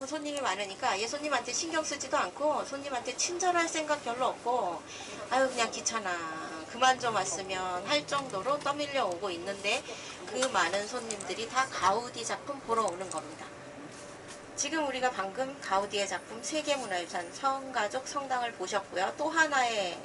손님이 많으니까 얘 손님한테 신경 쓰지도 않고 손님한테 친절할 생각 별로 없고 아유 그냥 귀찮아 그만 좀 왔으면 할 정도로 떠밀려 오고 있는데 그 많은 손님들이 다 가우디 작품 보러 오는 겁니다. 지금 우리가 방금 가우디의 작품 세계문화유산 성가족 성당을 보셨고요. 또 하나의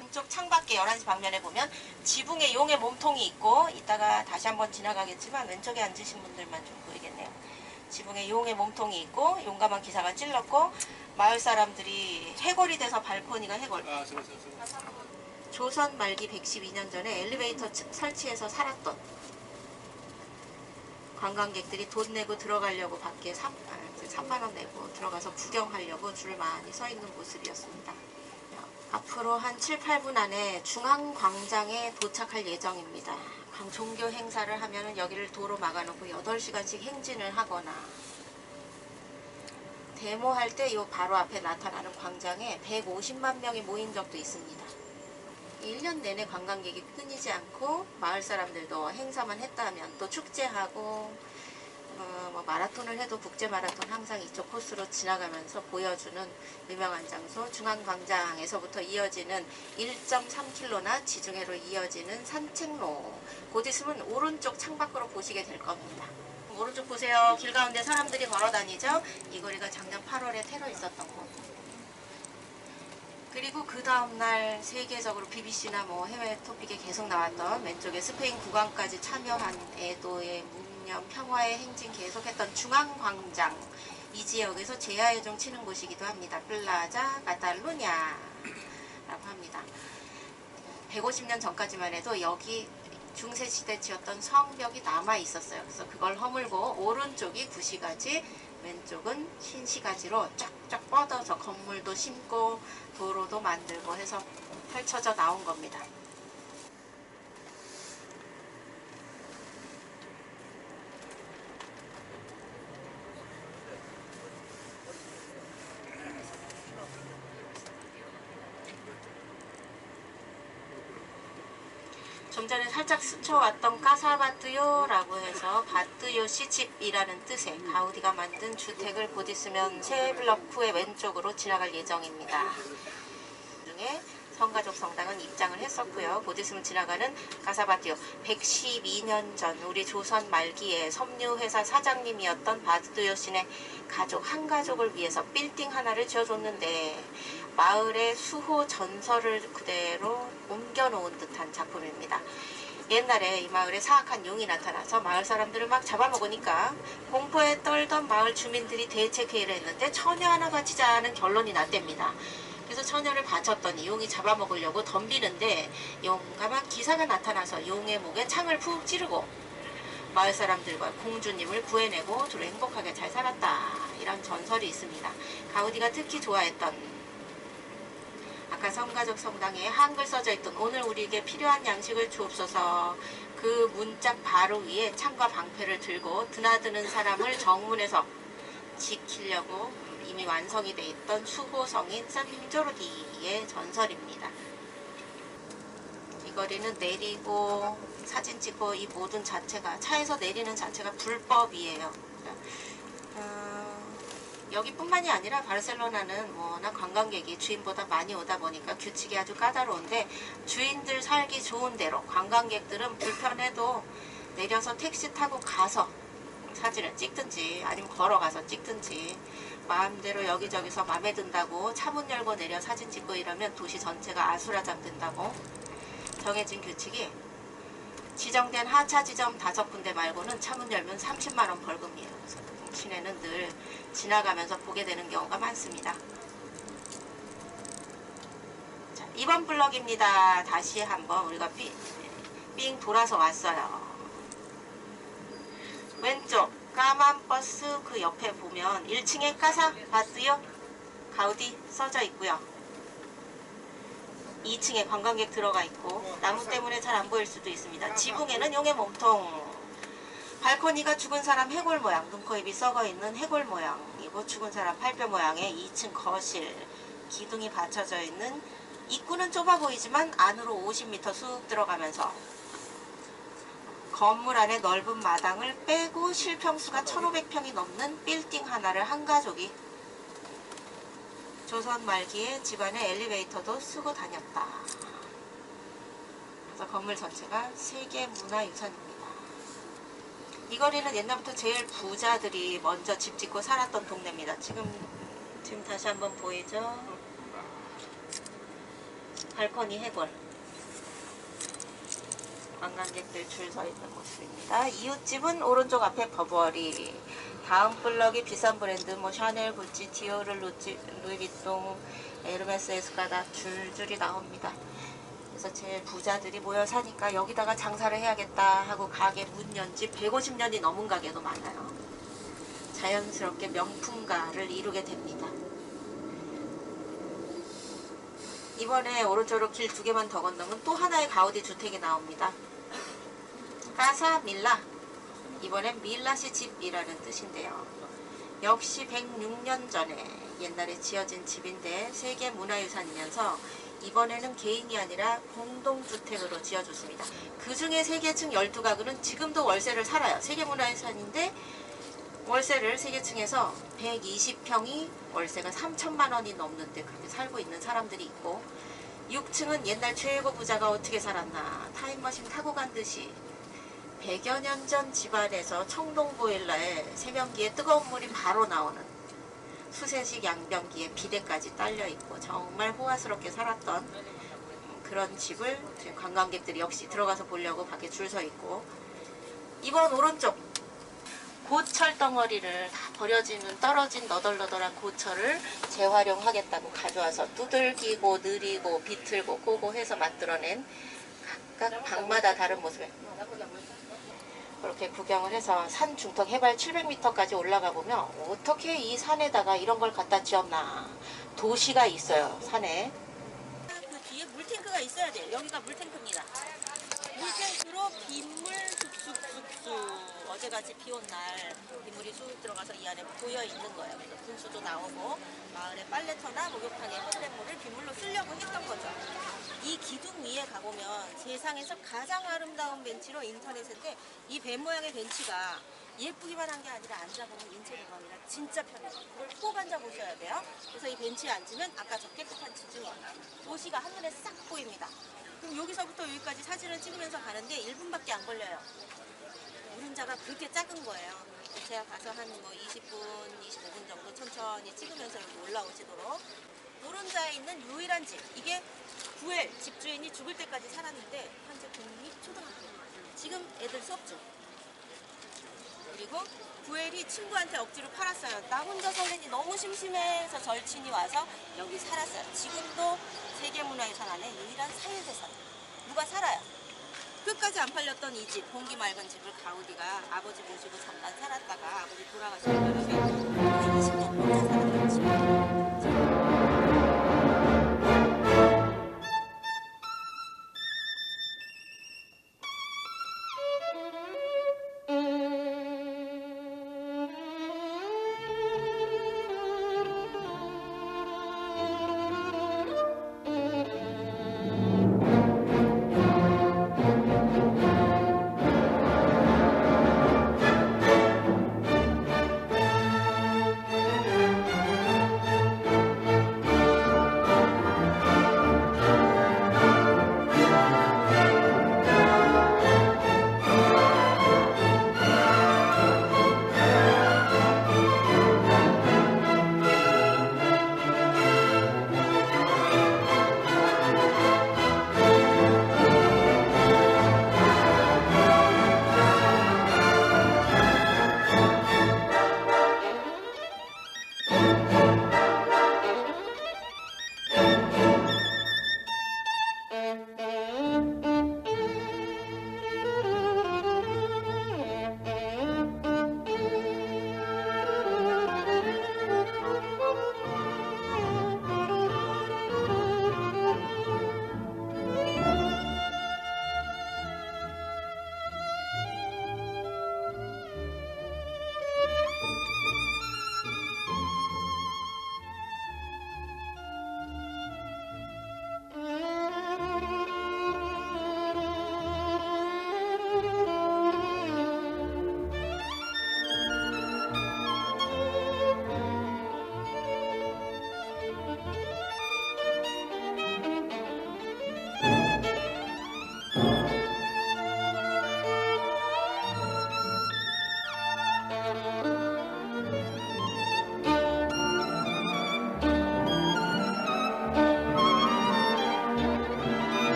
왼쪽 창밖에 11시 방면에 보면 지붕에 용의 몸통이 있고 이따가 다시 한번 지나가겠지만 왼쪽에 앉으신 분들만 좀 보이겠네요. 지붕에 용의 몸통이 있고 용감한 기사가 찔렀고 마을 사람들이 해골이 돼서 발코니가 해골. 조선 말기 112년 전에 엘리베이터 설치해서 살았던 관광객들이 돈 내고 들어가려고 밖에 3만원 내고 들어가서 구경하려고 줄 많이 서 있는 모습이었습니다. 앞으로 한 7, 8분 안에 중앙광장에 도착할 예정입니다. 종교 행사를 하면 여기를 도로 막아놓고 8시간씩 행진을 하거나 데모할 때 이 바로 앞에 나타나는 광장에 150만 명이 모인 적도 있습니다. 1년 내내 관광객이 끊이지 않고 마을 사람들도 행사만 했다면 또 축제하고 뭐 마라톤을 해도 국제 마라톤 항상 이쪽 코스로 지나가면서 보여주는 유명한 장소 중앙광장에서부터 이어지는 1.3km나 지중해로 이어지는 산책로. 곧 있으면 오른쪽 창밖으로 보시게 될 겁니다. 오른쪽 보세요. 길 가운데 사람들이 걸어 다니죠. 이 거리가 작년 8월에 테러 있었던 곳. 그리고 그 다음날 세계적으로 BBC나 뭐 해외 토픽에 계속 나왔던 왼쪽에 스페인 국왕까지 참여한 애도의 묵념 평화의 행진 계속했던 중앙광장. 이 지역에서 제야의종 치는 곳이기도 합니다. 플라자 카탈루냐 라고 합니다. 150년 전까지만 해도 여기 중세시대 지었던 성벽이 남아 있었어요. 그래서 그걸 허물고 오른쪽이 구시가지, 왼쪽은 흰시가지로 쫙쫙 뻗어서 건물도 심고 도로도 만들고 해서 펼쳐져 나온 겁니다. 좀 전에 살짝 스쳐왔던 까사바뜨요라고 해서 바뜨요 시집이라는 뜻의 가우디가 만든 주택을 곧 있으면 새 블럭후의 왼쪽으로 지나갈 예정입니다. 중에 성가족 성당은 입장을 했었고요. 곧 있으면 지나가는 까사바뜨요. 112년 전 우리 조선 말기에 섬유회사 사장님이었던 바뜨요 씨네 가족 한 가족을 위해서 빌딩 하나를 지어줬는데 마을의 수호 전설을 그대로 옮겨놓은 듯한 작품입니다. 옛날에 이 마을에 사악한 용이 나타나서 마을 사람들을 막 잡아먹으니까 공포에 떨던 마을 주민들이 대책회의를 했는데 처녀 하나 바치자는 결론이 났답니다. 그래서 처녀를 바쳤더니 용이 잡아먹으려고 덤비는데 용감한 기사가 나타나서 용의 목에 창을 푹 찌르고 마을 사람들과 공주님을 구해내고 둘이 행복하게 잘 살았다. 이런 전설이 있습니다. 가우디가 특히 좋아했던 아까 성가족 성당에 한글 써져 있던 오늘 우리에게 필요한 양식을 주옵소서. 그 문짝 바로 위에 창과 방패를 들고 드나드는 사람을 정문에서 지키려고 이미 완성이 돼 있던 수호성인 산조르디의 전설입니다. 이 거리는 내리고 사진 찍고 이 모든 자체가 차에서 내리는 자체가 불법이에요. 여기뿐만이 아니라 바르셀로나는 워낙 관광객이 주인보다 많이 오다 보니까 규칙이 아주 까다로운데 주인들 살기 좋은 대로 관광객들은 불편해도 내려서 택시 타고 가서 사진을 찍든지 아니면 걸어가서 찍든지 마음대로 여기저기서 맘에 든다고 차문 열고 내려 사진 찍고 이러면 도시 전체가 아수라장 된다고 정해진 규칙이 지정된 하차 지점 5군데 말고는 차문 열면 30만원 벌금이에요. 그래서 시내는 늘 지나가면서 보게 되는 경우가 많습니다. 자, 2번 블럭입니다. 다시 한번 우리가 삥 돌아서 왔어요. 왼쪽 까만 버스 그 옆에 보면 1층에 까사바뜨요 가우디 써져 있고요. 2층에 관광객 들어가 있고 나무 때문에 잘 안 보일 수도 있습니다. 지붕에는 용의 몸통, 발코니가 죽은 사람 해골 모양, 눈, 코, 입이 썩어있는 해골 모양이고 죽은 사람 팔뼈 모양의 2층 거실, 기둥이 받쳐져 있는 입구는 좁아 보이지만 안으로 50m 쑥 들어가면서 건물 안에 넓은 마당을 빼고 실평수가 1500평이 넘는 빌딩 하나를 한 가족이 조선 말기에 집안에 엘리베이터도 쓰고 다녔다. 그래서 건물 전체가 세계문화유산입니다. 이 거리는 옛날부터 제일 부자들이 먼저 집 짓고 살았던 동네입니다. 지금 다시 한번 보이죠? 발코니 해골. 관광객들 줄 서 있는 모습입니다. 이웃집은 오른쪽 앞에 버버리. 다음 블럭이 비싼 브랜드 뭐 샤넬, 구찌, 디오르, 루이비통, 에르메스, 에스카다 줄줄이 나옵니다. 그래서 제일 부자들이 모여 사니까 여기다가 장사를 해야겠다 하고 가게 문 연지 150년이 넘은 가게도 많아요. 자연스럽게 명품가를 이루게 됩니다. 이번에 오른쪽으로 길 2개만 더 건너면 또 하나의 가우디 주택이 나옵니다. 까사 밀라. 이번엔 밀라시 집이라는 뜻인데요. 역시 106년 전에 옛날에 지어진 집인데 세계문화유산이면서 이번에는 개인이 아니라 공동주택으로 지어줬습니다. 그 중에 세계층 12가구는 지금도 월세를 살아요. 세계문화유산인데 월세를 세계층에서 120평이 월세가 3천만 원이 넘는데 그렇게 살고 있는 사람들이 있고 6층은 옛날 최고 부자가 어떻게 살았나 타임머신 타고 간 듯이 100여 년 전 집안에서 청동보일러에 세면기에 뜨거운 물이 바로 나오는 수세식 양변기에 비데까지 딸려있고 정말 호화스럽게 살았던 그런 집을 지금 관광객들이 역시 들어가서 보려고 밖에 줄 서 있고 이번 오른쪽 고철 덩어리를 다 버려지는 떨어진 너덜너덜한 고철을 재활용하겠다고 가져와서 두들기고 느리고 비틀고 꼬고 해서 만들어낸 각각 방마다 다른 모습에 그렇게 구경을 해서 산 중턱 해발 700m까지 올라가 보면 어떻게 이 산에다가 이런 걸 갖다 지었나. 도시가 있어요, 산에. 그 뒤에 물탱크가 있어야 돼요. 여기가 물탱크입니다. 물탱크로 빗물 쑥쑥쑥쑥 어제같이 비 온 날 빗물이 쑥 들어가서 이 안에 고여 있는 거예요. 그래서 분수도 나오고 마을에 빨래터나 목욕탕에 흙냇물을 빗물로 쓰려고 했던 거죠. 이 기둥 위에 가보면 세상에서 가장 아름다운 벤치로 인터넷인데 이 뱀 모양의 벤치가 예쁘기만 한 게 아니라 앉아보면 인체 공간이라 진짜 편해요. 그걸 꼭 앉아보셔야 돼요. 그래서 이 벤치에 앉으면 아까 저 깨끗한 지중해 도시가 한눈에 싹 보입니다. 그럼 여기서부터 여기까지 사진을 찍으면서 가는데 1분밖에 안 걸려요. 우림자가 그렇게 작은 거예요. 제가 가서 한 뭐 20분, 25분 정도 천천히 찍으면서 여기 올라오시도록. 노른자에 있는 유일한 집. 이게 구엘 집주인이 죽을 때까지 살았는데 현재 국립초등학교. 지금 애들 수업 중. 그리고 구엘이 친구한테 억지로 팔았어요. 나 혼자 살려니 너무 심심해서 절친이 와서 여기 살았어요. 지금도 세계문화유산 안에 유일한 사유재산. 누가 살아요. 끝까지 안 팔렸던 이 집, 공기 맑은 집을 가우디가 아버지 모시고 잠깐 살았다가 아버지 돌아가시고 20년 혼자 살았던 집.